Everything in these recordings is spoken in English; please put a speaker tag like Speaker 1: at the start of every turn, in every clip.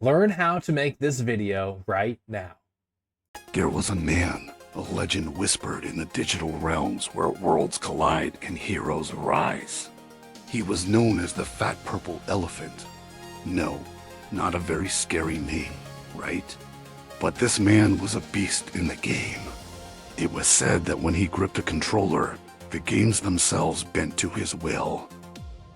Speaker 1: Learn how to make this video right now.
Speaker 2: There was a man, a legend whispered in the digital realms where worlds collide and heroes arise. He was known as the Fat Purple Elephant. No, not a very scary name, right? But this man was a beast in the game. It was said that when he gripped a controller, the games themselves bent to his will.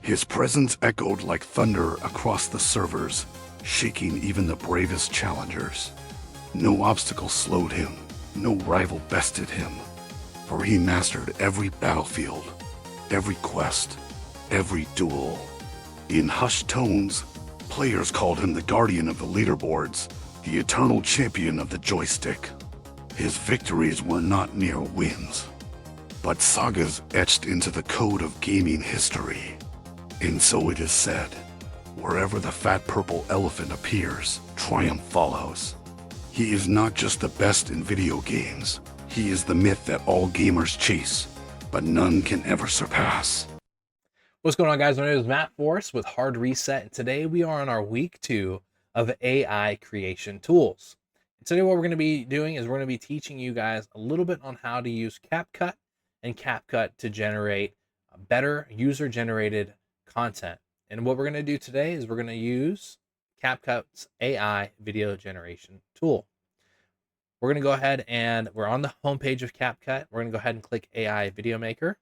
Speaker 2: His presence echoed like thunder across the servers, shaking even the bravest challengers. No obstacle slowed him, no rival bested him, for he mastered every battlefield, every quest, every duel. In hushed tones, players called him the guardian of the leaderboards, the eternal champion of the joystick. His victories were not mere wins, but sagas etched into the code of gaming history. And so it is said, wherever the Fat Purple Elephant appears, triumph follows. He is not just the best in video games, he is the myth that all gamers chase, but none can ever surpass.
Speaker 1: What's going on, guys? My name is Matt Force with Hard Reset, and today we are on our week 2 of AI creation tools. And today what we're going to be doing is we're going to be teaching you guys a little bit on how to use CapCut and CapCut to generate better user-generated content. And what we're going to do today is we're going to use CapCut's AI video generation tool. We're going to go ahead and we're on the homepage of CapCut. We're going to go ahead and click AI Video Maker.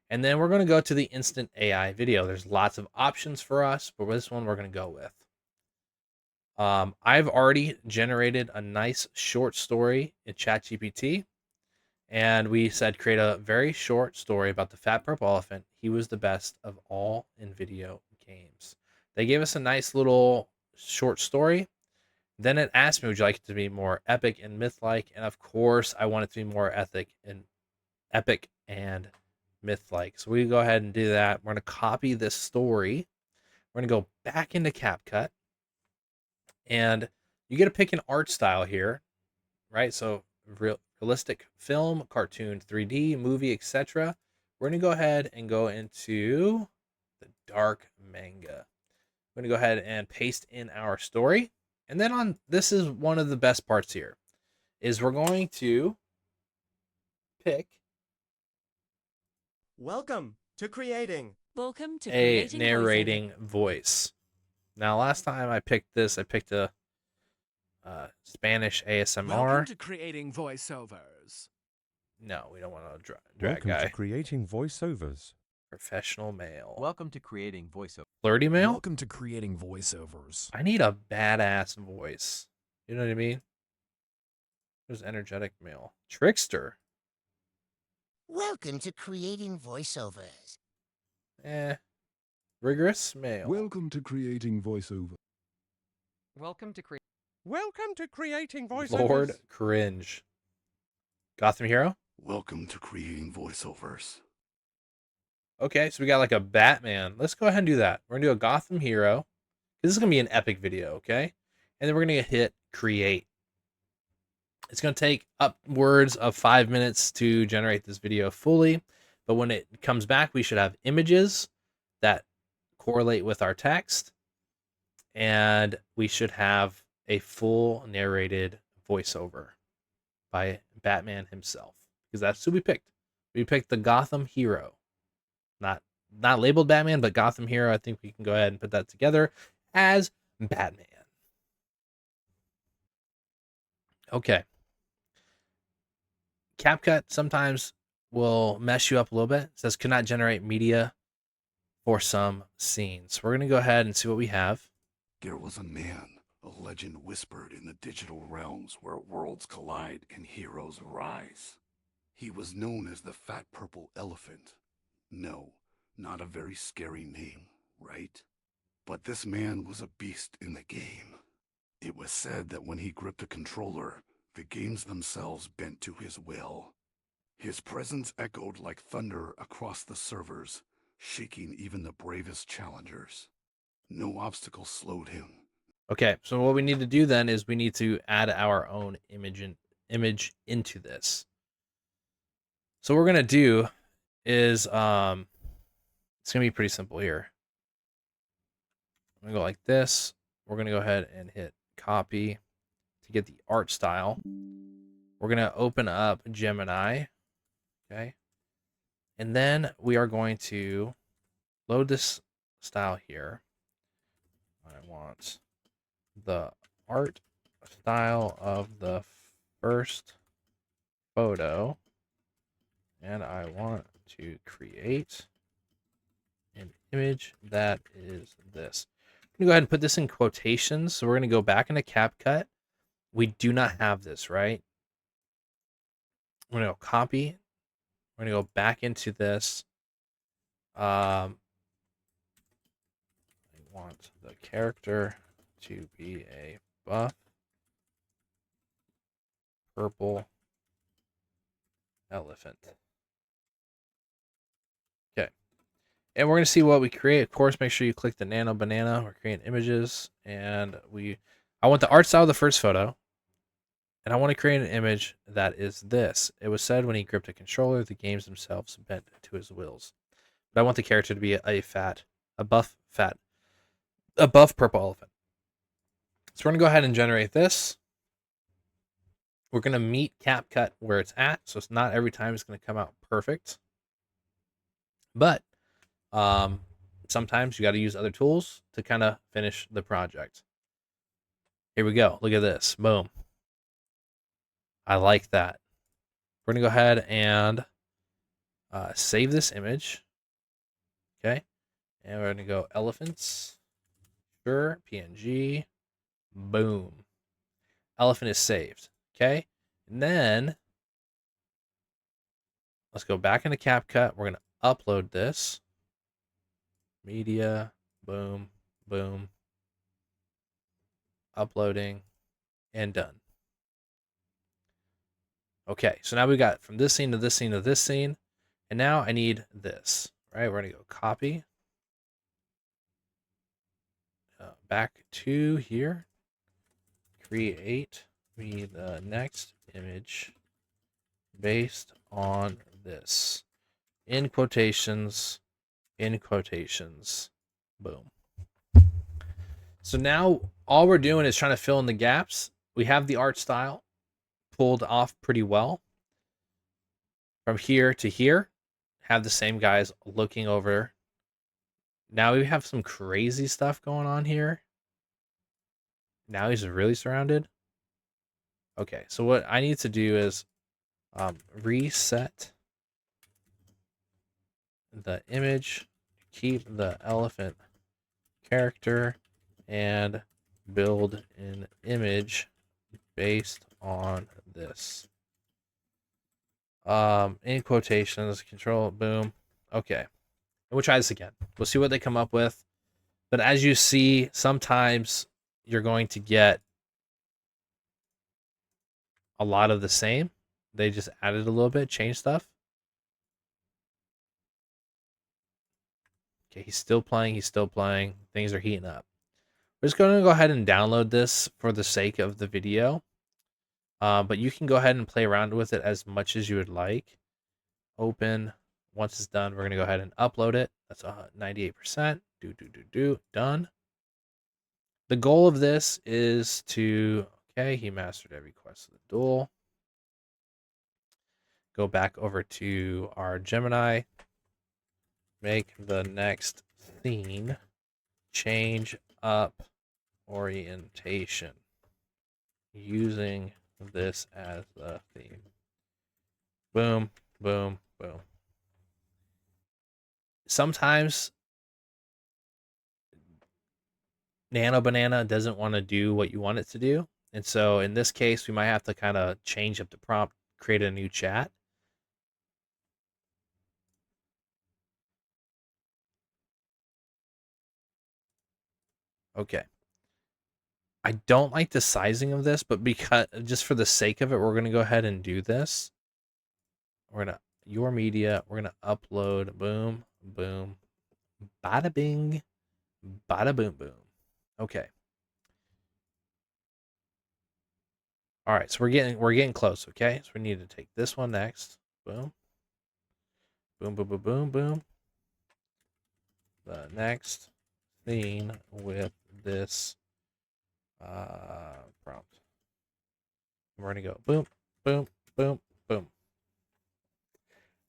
Speaker 1: And then we're going to go to the instant AI video. There's lots of options for us, but this one we're going to go with. I've already generated a nice short story in ChatGPT. And we said create a very short story about the Fat Purple Elephant. He was the best of all in video games. They gave us a nice little short story. Then it asked me, would you like it to be more epic and myth-like? And of course, I want it to be more epic and myth-like. So we go ahead and do that. We're going to copy this story. We're going to go back into CapCut. And you get to pick an art style here, right? So realistic film, cartoon, 3D, movie, etc. We're going to go ahead and go into the dark manga. We're going to go ahead and paste in our story. And then this is one of the best parts here, is we're going to pick
Speaker 3: Welcome to creating.
Speaker 4: Welcome to
Speaker 1: a
Speaker 4: creating
Speaker 1: narrating voice. Now, last time I picked this, I picked a Spanish ASMR.
Speaker 5: Welcome to creating voiceovers.
Speaker 1: No, we don't want to drag
Speaker 6: Welcome
Speaker 1: guy.
Speaker 6: to creating voiceovers.
Speaker 1: Professional male.
Speaker 7: Welcome to creating voiceover.
Speaker 1: Flirty male?
Speaker 5: Welcome to creating voiceovers.
Speaker 1: I need a badass voice. You know what I mean? There's energetic male. Trickster.
Speaker 8: Welcome to creating voiceovers.
Speaker 1: Rigorous male.
Speaker 9: Welcome to creating voiceover.
Speaker 7: Welcome to
Speaker 6: creating voiceovers.
Speaker 1: Lord Cringe. Gotham Hero?
Speaker 2: Welcome to creating voiceovers.
Speaker 1: Okay, so we got like a Batman. Let's go ahead and do that. We're going to do a Gotham Hero. This is going to be an epic video, okay? And then we're going to hit create. It's going to take upwards of 5 minutes to generate this video fully. But when it comes back, we should have images that correlate with our text. And we should have a full narrated voiceover by Batman himself. Because that's who we picked. We picked the Gotham Hero. Not labeled Batman, but Gotham Hero. I think we can go ahead and put that together as Batman. Okay. CapCut sometimes will mess you up a little bit. It says could not generate media for some scenes. We're going to go ahead and see what we have.
Speaker 2: There was a man, a legend whispered in the digital realms where worlds collide and heroes arise. He was known as the Fat Purple Elephant. No, not a very scary name, right? But this man was a beast in the game. It was said that when he gripped a controller, the games themselves bent to his will. His presence echoed like thunder across the servers, shaking even the bravest challengers. No obstacle slowed him.
Speaker 1: Okay, so what we need to do then is we need to add our own image into this. So what we're going to do is it's going to be pretty simple here. I'm going to go like this. we're going to go ahead and hit copy to get the art style. We're going to open up Gemini. Okay. And then we are going to load this style here. I want the art style of the first photo. And I want to create an image that is this. I'm going to go ahead and put this in quotations. So we're going to go back into CapCut. We do not have this, right? I'm going to go copy. We're going to go back into this. I want the character to be a buff purple elephant. Okay. And we're going to see what we create. Of course, make sure you click the nano banana. We're creating images. And I want the art style of the first photo. And I want to create an image that is this. It was said when he gripped a controller, the games themselves bent to his wills. But I want the character to be a buff purple elephant. So we're going to go ahead and generate this. We're going to meet CapCut where it's at. So it's not every time it's going to come out perfect. But sometimes you got to use other tools to kind of finish the project. Here we go. Look at this. Boom. I like that. We're going to go ahead and save this image. Okay. And we're going to go elephants. Sure. PNG. Boom. Elephant is saved. Okay. And then let's go back into CapCut. We're going to upload this. Media. Boom. Boom. Uploading. And done. Okay. So now we got from this scene to this scene to this scene. And now I need this. Right. We're going to go copy. Back to here. Create me the next image based on this. In quotations. Boom. So now all we're doing is trying to fill in the gaps. We have the art style pulled off pretty well. From here to here, have the same guys looking over. Now we have some crazy stuff going on here. Now he's really surrounded. Okay, so what I need to do is reset the image, keep the elephant character, and build an image based on this. In quotations, control, boom. Okay. And we'll try this again. We'll see what they come up with. But as you see, sometimes you're going to get a lot of the same. They just added a little bit, changed stuff. Okay, he's still playing. Things are heating up. We're just going to go ahead and download this for the sake of the video. But you can go ahead and play around with it as much as you would like. Open. Once it's done, we're going to go ahead and upload it. That's 98%. Done. The goal of this is to, okay, he mastered every quest of the duel. Go back over to our Gemini. Make the next scene. Change up orientation. Using this as the theme. Boom, boom, boom. Sometimes Nano Banana doesn't want to do what you want it to do. And so in this case, we might have to kind of change up the prompt, create a new chat. Okay. I don't like the sizing of this, but because just for the sake of it, we're going to go ahead and do this. We're going to your media, we're going to upload, boom, boom, bada bing, bada boom boom. Okay. All right, so we're getting close, okay? So we need to take this one next. Boom. Boom, boom, boom, boom, boom. The next scene with this Prompt. We're gonna go boom, boom, boom, boom,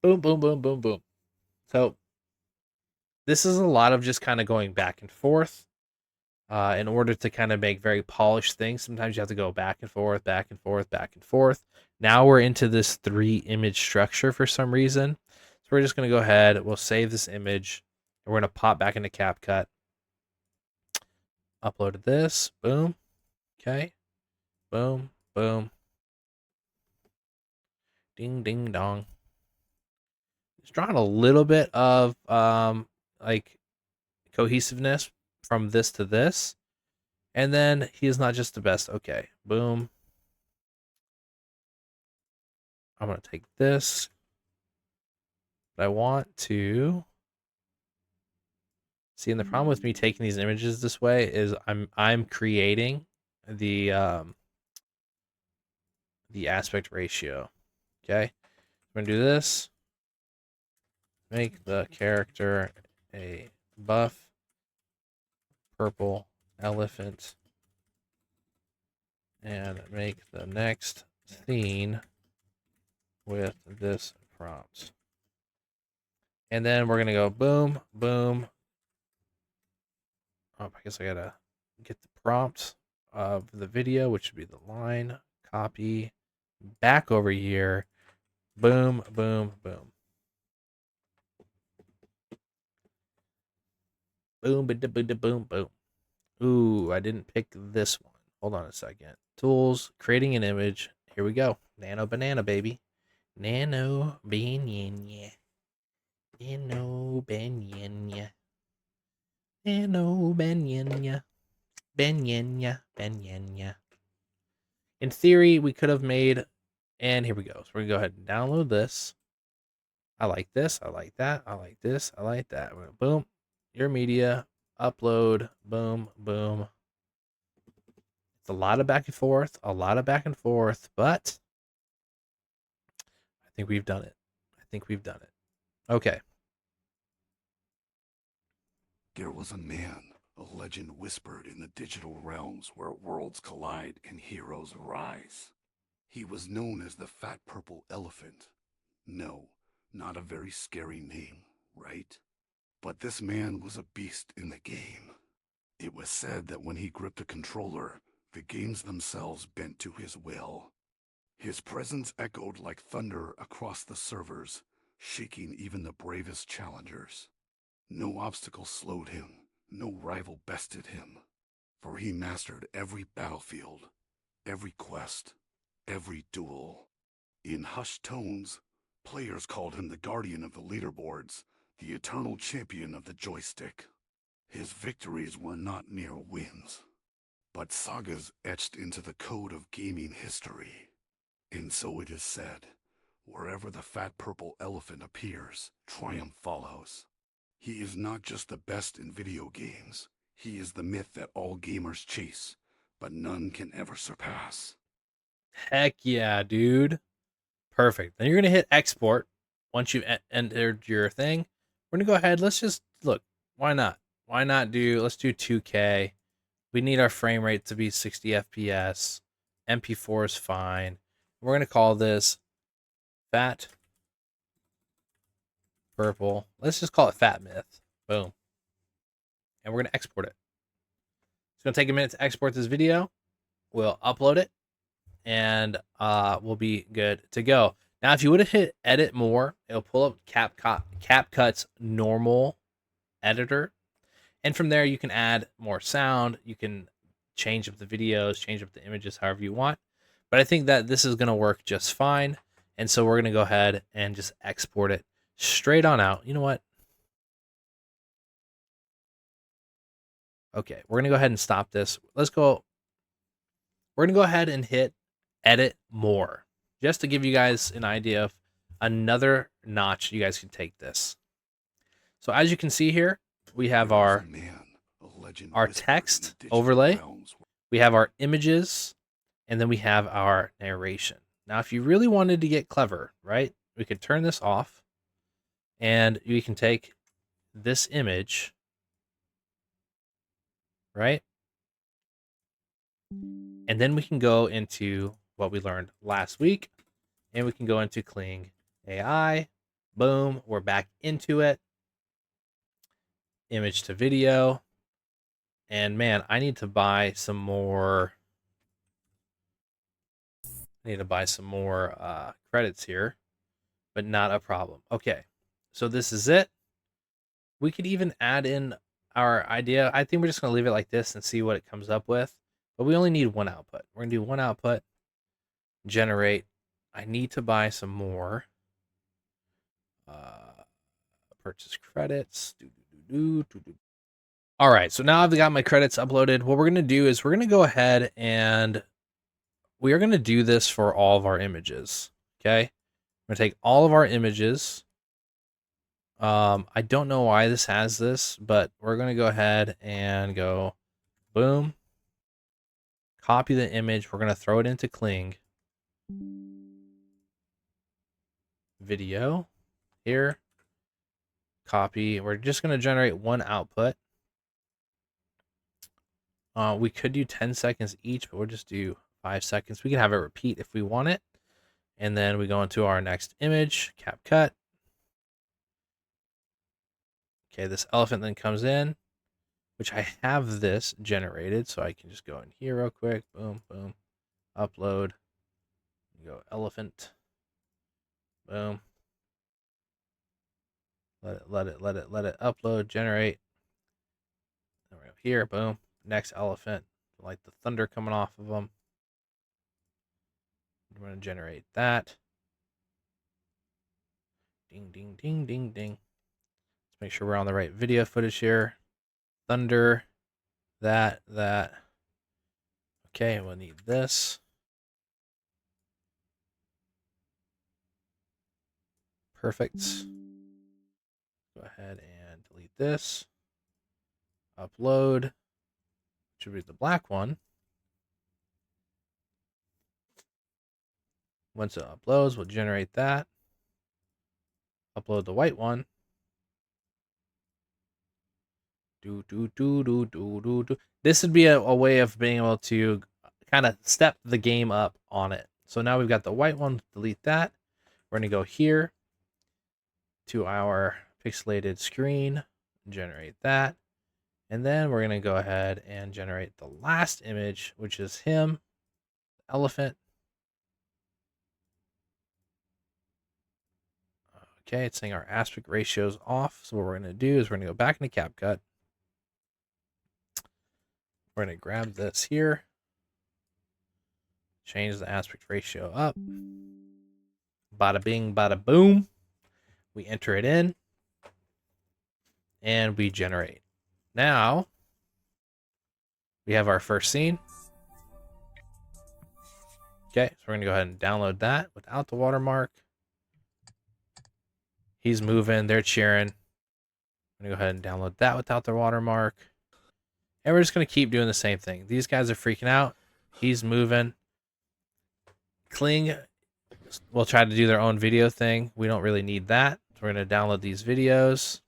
Speaker 1: boom, boom, boom, boom, boom. So this is a lot of just kind of going back and forth. In order to kind of make very polished things, sometimes you have to go back and forth, back and forth, back and forth. Now we're into this 3-image structure for some reason. So we're just going to go ahead, we'll save this image, and we're going to pop back into CapCut. Uploaded this, boom, okay, boom, boom, ding, ding, dong. It's drawing a little bit of like cohesiveness from this to this. And then he is not just the best. Okay, boom. I'm going to take this. I want to see, and the problem with me taking these images this way is I'm creating the aspect ratio. Okay, I'm gonna do this. Make the character a buff purple elephant, and make the next scene with this prompt. And then we're gonna go boom, boom. I guess I gotta get the prompt of the video, which would be the line, copy, back over here, boom, boom, boom. Boom, boom, boom. Ooh, I didn't pick this one. Hold on a second. Tools, creating an image. Here we go. Nano banana, baby. Nano banana. Nano banana. Nano banana. Banana. Banana. In theory, we could have made, and here we go. So we're going to go ahead and download this. I like this. I like that. I like this. I like that. Boom. Your media. Upload. Boom. Boom. It's a lot of back and forth. A lot of back and forth. But I think we've done it. I think we've done it. Okay.
Speaker 2: There was a man, a legend whispered in the digital realms where worlds collide and heroes arise. He was known as the Fat Purple Elephant. No, not a very scary name, right? But this man was a beast in the game. It was said that when he gripped a controller, the games themselves bent to his will. His presence echoed like thunder across the servers, shaking even the bravest challengers. No obstacle slowed him, no rival bested him, for he mastered every battlefield, every quest, every duel. In hushed tones, players called him the guardian of the leaderboards, the eternal champion of the joystick. His victories were not mere wins, but sagas etched into the code of gaming history. And so it is said, wherever the fat purple elephant appears, triumph follows. He is not just the best in video games, he is the myth that all gamers chase, but none can ever surpass.
Speaker 1: Heck yeah, dude. Perfect. Then you're going to hit export once you've entered your thing. We're going to go ahead. Let's just look. Why not? Why not let's do 2K. We need our frame rate to be 60 FPS. MP4 is fine. We're going to call this Fat Purple. Let's just call it Fat Myth. Boom. And we're going to export it. It's going to take a minute to export this video. We'll upload it, and we'll be good to go. Now, if you would have hit edit more, it'll pull up CapCut's normal editor. And from there, you can add more sound. You can change up the videos, change up the images, however you want. But I think that this is going to work just fine. And so we're going to go ahead and just export it straight on out. You know what? Okay, we're going to go ahead and stop this. Let's go. We're going to go ahead and hit edit more, just to give you guys an idea of another notch you guys can take this. So as you can see here, we have our text overlay, we have our images, and then we have our narration. Now, if you really wanted to get clever, right, we could turn this off, and we can take this image, right, And then we can go into what we learned last week, and we can go into Kling AI. Boom, we're back into it. Image to video. And man, I need to buy some more. I need to buy some more credits here, but not a problem. Okay, so this is it. We could even add in our idea. I think we're just going to leave it like this and see what it comes up with. But we only need one output. We're going to do one output, generate. I need to buy some more purchase credits. All right, so now I've got my credits uploaded. What we're going to do is we're going to go ahead and we are going to do this for all of our images. Okay, I'm going to take all of our images. I don't know why this has this, but we're going to go ahead and go boom, copy the image. We're going to throw it into Kling video here, copy. We're just going to generate one output. We could do 10 seconds each, but we'll just do 5 seconds. We can have it repeat if we want it. And then we go into our next image, CapCut. Okay, this elephant then comes in, which I have this generated, so I can just go in here real quick. Boom, boom, upload. Go elephant. Boom. Let it upload, generate. There we go. Here, boom. Next elephant, like the thunder coming off of them. I'm going to generate that. Ding, ding, ding, ding, ding. Let's make sure we're on the right video footage here. Thunder, that. Okay, we'll need this. Perfect. Go ahead and delete this. Upload. Should be the black one. Once it uploads, we'll generate that. Upload the white one. This would be a way of being able to kind of step the game up on it. So now we've got the white one. Delete that. We're going to go here to our pixelated screen, generate that. And then we're going to go ahead and generate the last image, which is him, the elephant. Okay, it's saying our aspect ratio is off. So what we're going to do is we're going to go back into CapCut. We're going to grab this here. Change the aspect ratio up. Bada bing, bada boom. We enter it in. And we generate. Now, we have our first scene. Okay, so we're going to go ahead and download that without the watermark. He's moving, they're cheering. I'm going to go ahead and download that without the watermark. And we're just going to keep doing the same thing. These guys are freaking out. He's moving. Kling will try to do their own video thing. We don't really need that. So we're going to download these videos.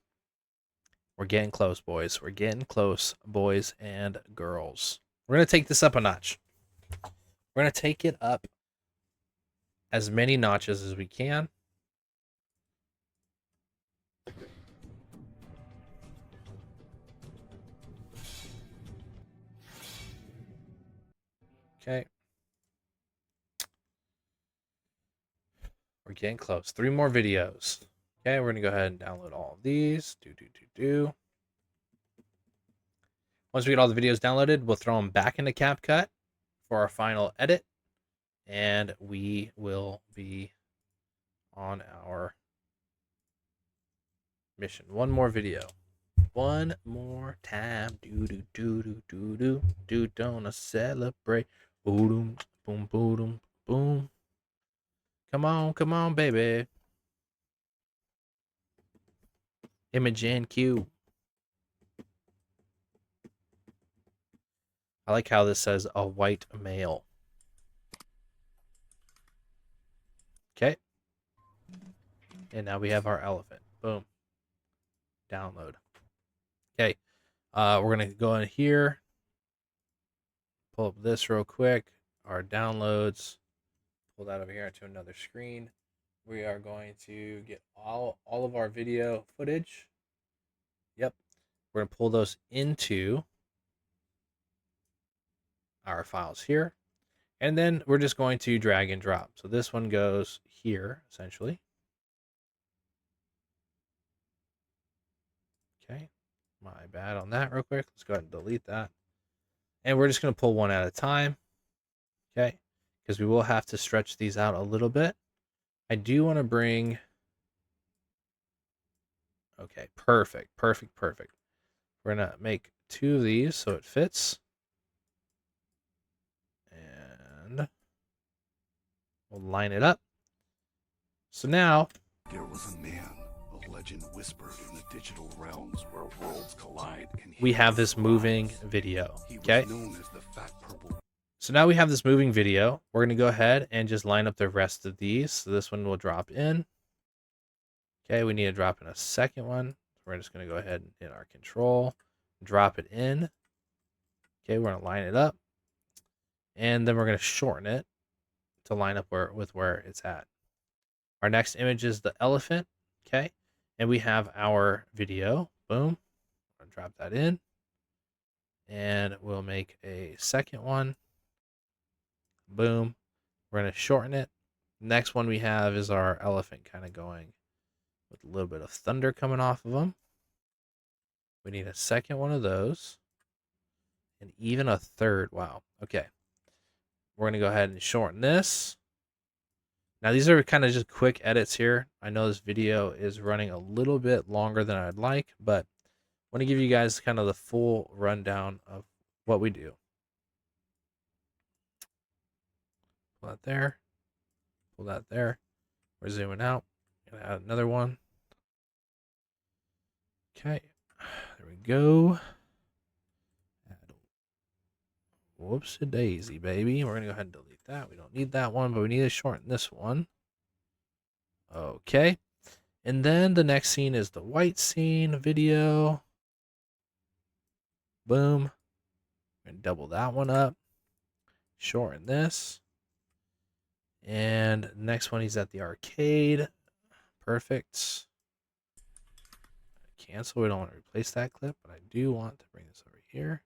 Speaker 1: We're getting close, boys. We're getting close, boys and girls. We're going to take this up a notch. We're going to take it up as many notches as we can. Okay. We're getting close. 3 more videos. Okay, we're going to go ahead and download all of these. Once we get all the videos downloaded, we'll throw them back into CapCut for our final edit. And we will be on our mission. One more video. One more time. Don't celebrate. Boom, boom, boom, boom. Come on, baby. Imogen Q. I like how this says a white male. Okay. And now we have our elephant. Boom. Download. Okay. We're going to go in here. Pull up this real quick. our downloads, pull that over here into another screen. We are going to get all of our video footage. Yep. We're going to pull those into our files here. And then we're just going to drag and drop. So this one goes here, essentially. Okay. My bad on that real quick. Let's go ahead and delete that. And we're just going to pull one at a time. Okay. Because we will have to stretch these out a little bit. I do want to bring... Okay, perfect, perfect, perfect. We're going to make 2 of these so it fits. And we'll line it up. So now...
Speaker 2: There was a man, a legend whispered in the digital realms where worlds collide and
Speaker 1: we have
Speaker 2: heroes
Speaker 1: this moving
Speaker 2: rise.
Speaker 1: video.
Speaker 2: He was
Speaker 1: Okay.
Speaker 2: known as the Fat Purple.
Speaker 1: So now we have this moving video. We're going to go ahead and just line up the rest of these. So this one will drop in. Okay, we need to drop in a second one. We're just going to go ahead and hit our control, drop it in. Okay, we're going to line it up. And then we're going to shorten it to line up with where it's at. Our next image is the elephant. Okay, and we have our video. Boom. I'll drop that in. And we'll make a second one. Boom. We're going to shorten it. Next one we have is our elephant kind of going with a little bit of thunder coming off of them. We need a second one of those. And even a third. Wow. Okay. We're going to go ahead and shorten this. Now, these are kind of just quick edits here. I know this video is running a little bit longer than I'd like, but I want to give you guys kind of the full rundown of what we do. Pull that there. Pull that there. We're zooming out. Gonna add another one. Okay. There we go. Whoopsie daisy, baby. We're going to go ahead and delete that. We don't need that one, but we need to shorten this one. Okay. And then the next scene is the white scene video. Boom. We're going to double that one up. Shorten this. And next one, he's at the arcade. Perfect. Cancel. We don't want to replace that clip, but I do want to bring this over here.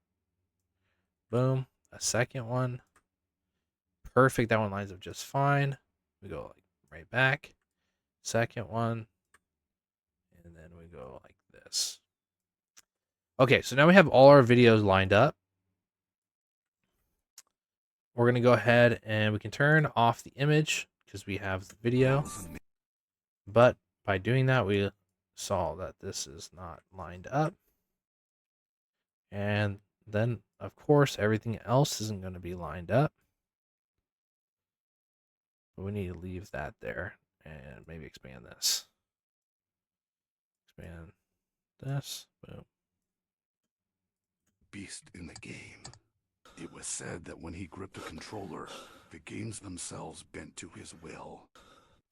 Speaker 1: Boom. A second one. Perfect. That one lines up just fine. We go like right back. Second one. And then we go like this. Okay, so now we have all our videos lined up. We're going to go ahead and we can turn off the image because we have the video. But by doing that, we saw that this is not lined up. And then, of course, everything else isn't going to be lined up. But we need to leave that there and maybe expand this. Expand this. Boom.
Speaker 2: Beast in the game. It was said that when he gripped a controller, the games themselves bent to his will.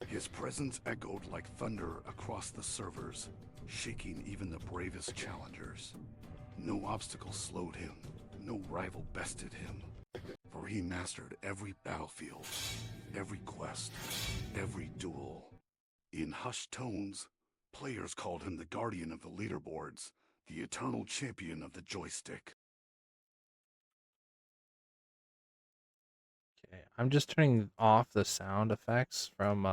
Speaker 2: His presence echoed like thunder across the servers, shaking even the bravest challengers. No obstacle slowed him, no rival bested him, for he mastered every battlefield, every quest, every duel. In hushed tones, players called him the guardian of the leaderboards, the eternal champion of the joystick.
Speaker 1: Okay, I'm just turning off the sound effects from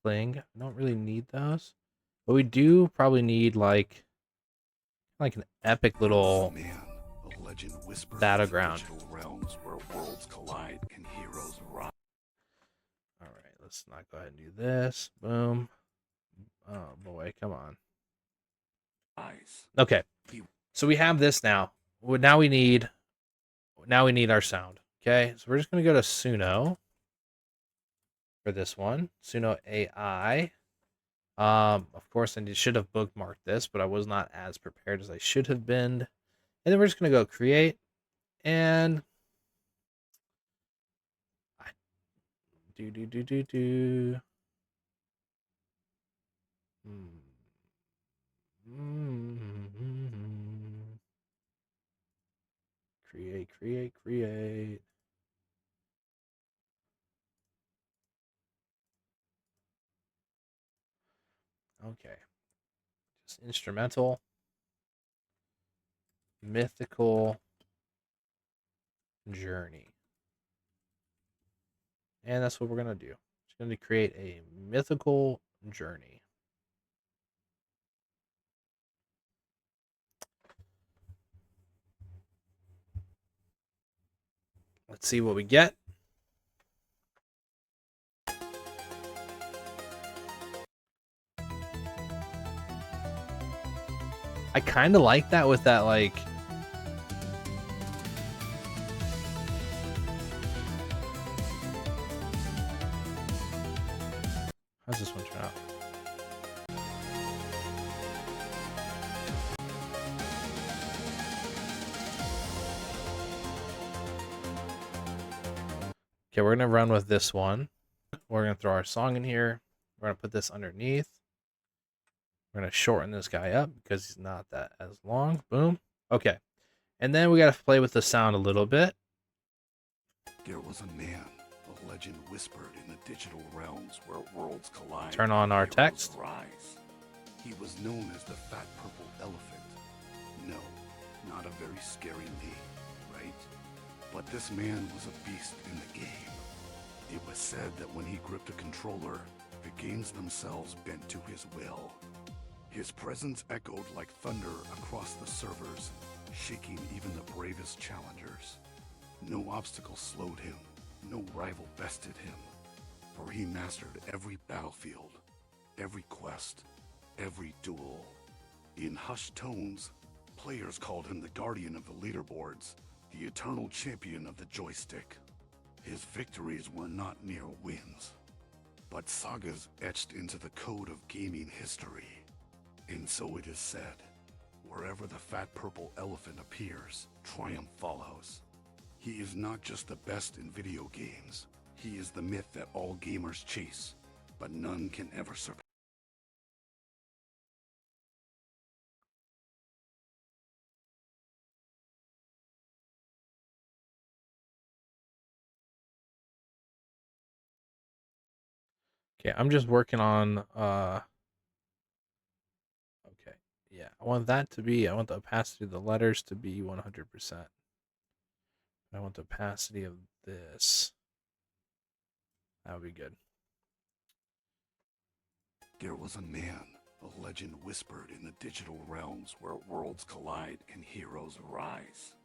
Speaker 1: Kling. I don't really need those. But we do probably need like an epic little
Speaker 2: Man, a legend whispered
Speaker 1: battleground.
Speaker 2: in the digital realms where worlds collide and heroes rise.
Speaker 1: All right, let's not go ahead and do this. Boom. Oh boy, come on. Okay, so we have this now. Now we need our sound. Okay, so we're just gonna go to Suno for this one. Suno AI. Of course, I should have bookmarked this, but I was not as prepared as I should have been. And then we're just gonna go create and do. Create. Okay. Just instrumental. Mythical journey. And that's what we're going to do. Just going to create a mythical journey. Let's see what we get. I kind of like that with that, like, how's this one turn out? Okay, we're going to run with this one. We're going to throw our song in here. We're going to put this underneath. We're going to shorten this guy up because he's not that as long. Boom. Okay. And then we got to play with the sound a little bit.
Speaker 2: There was a man, a legend whispered in the digital realms where worlds collide.
Speaker 1: Turn on our
Speaker 2: heroes
Speaker 1: text.
Speaker 2: Rise. He was known as the fat purple elephant. No, not a very scary name, right? But this man was a beast in the game. It was said that when he gripped a controller, the games themselves bent to his will. His presence echoed like thunder across the servers, shaking even the bravest challengers. No obstacle slowed him, no rival bested him, for he mastered every battlefield, every quest, every duel. In hushed tones, players called him the guardian of the leaderboards, the eternal champion of the joystick. His victories were not mere wins, but sagas etched into the code of gaming history. And so it is said, wherever the fat purple elephant appears, triumph follows. He is not just the best in video games, he is the myth that all gamers chase, but none can ever surpass.
Speaker 1: Okay, I'm just working on okay. Yeah, I want that to be, I want the opacity of the letters to be 100%. I want the opacity of this. That would be good.
Speaker 2: There was a man, a legend whispered in the digital realms where worlds collide and heroes arise.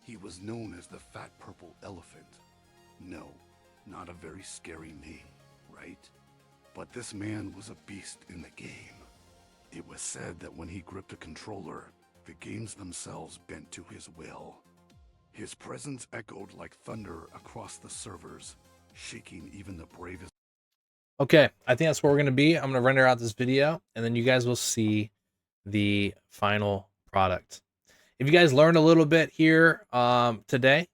Speaker 2: He was known as the fat purple elephant. No, not a very scary name, right? But this man was a beast in the game. It was said that when he gripped a controller, the games themselves bent to his will. His presence echoed like thunder across the servers, shaking even the bravest.
Speaker 1: Okay, I think that's where we're going to be. I'm going to render out this video, and then you guys will see the final product. If you guys learned a little bit here today,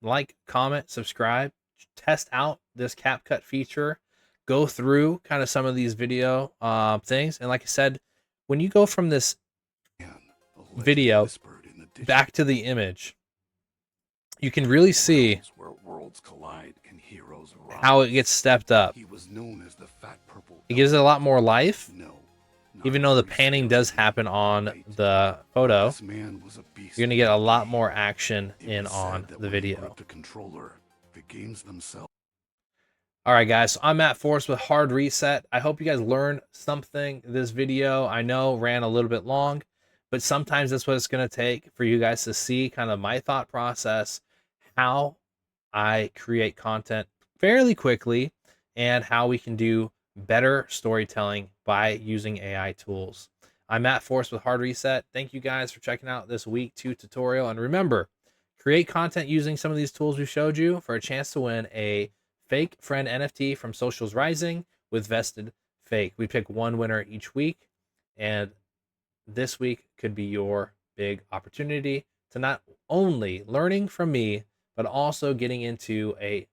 Speaker 1: like, comment, subscribe, test out this CapCut feature, go through kind of some of these video things. And like I said, when you go from this video back to the image, you can really see how it gets stepped up. It gives it a lot more life, even though the panning does happen on the photo. You're going to get a lot more action in on the video. All right, guys, so I'm Matt Forrest with Hard Reset. I hope you guys learned something this video. I know ran a little bit long, but sometimes that's what it's going to take for you guys to see kind of my thought process, how I create content fairly quickly, and how we can do better storytelling by using AI tools. I'm Matt Forrest with Hard Reset. Thank you guys for checking out this week 2 tutorial. And remember, create content using some of these tools we showed you for a chance to win a fake friend NFT from Socials Rising with vested fake. We pick one winner each week, and this week could be your big opportunity to not only learning from me, but also getting into a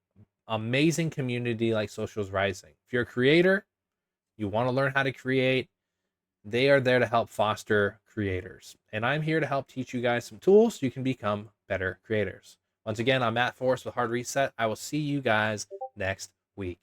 Speaker 1: amazing community like Socials Rising. If you're a creator, you want to learn how to create, they are there to help foster creators. And I'm here to help teach you guys some tools so you can become better creators. Once again, I'm Matt Forrest with Hard Reset. I will see you guys next week.